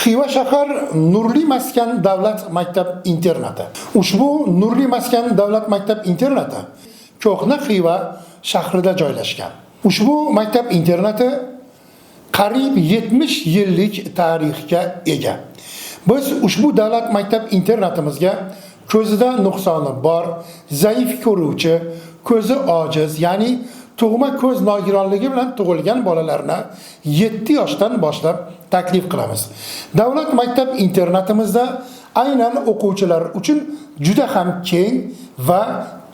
Xiva shahar Nurli maskan davlat maktab internati. Ushbu Nurli maskan davlat maktab internati Ko'hna Xiva shahrida joylashgan. Ushbu maktab internati qariyb 70 yillik tarixga ega. Biz ushbu davlat maktab internatimizga ko'zida nuqsoni bor, zaif ko'ruvchi, ko'zi ojiz, ya'ni tug'ma ko'z nogironligi bilan tug'ilgan bolalarni 7 yoshdan boshlab taklif qilamiz. Davlat maktab internatimizda aynan o'quvchilar uchun juda ham keng va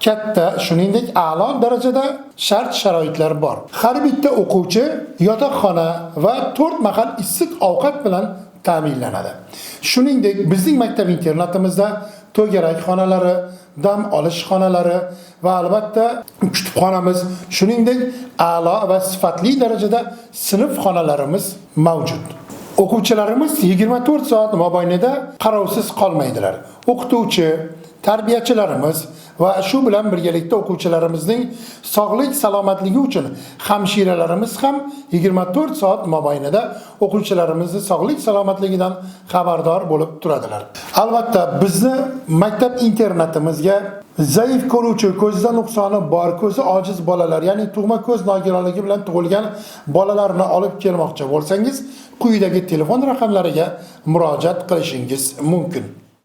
katta, shuningdek a'lo darajada shart-sharoitlar bor. Har bitta o'quvchi yotoqxona va 4 mahal issiq ovqat bilan ta'minlanadi. Shuningdek, bizning maktab internatimizda to'garak xonalari, dam olish xonalari va albatta kutubxonamiz, shuningdek a'lo va sifatli darajada sinf xonalarimiz mavjud. O'quvchilarimiz 24 soat mobaynida qarovsiz qolmaydilar. O'qituvchi, tarbiyachilarimiz va shu bilan birgalikda o'quvchilarimizning sog'lik salomatligi uchun hamshiralarimiz ham 24 soat mobaynida o'quvchilarimizning sog'lik salomatligidan xabardor bo'lib turadilar. Albatta bizni maktab internatimizga zaif ko'ruvchi, ko'zda nuqsoni bor, ko'zi ojiz bolalar, ya'ni tug'ma ko'z nogironligi bilan tug'ilgan bolalarni olib kelmoqchi bo'lsangiz, quyidagi telefon raqamlariga murojaat qilishingiz mumkin.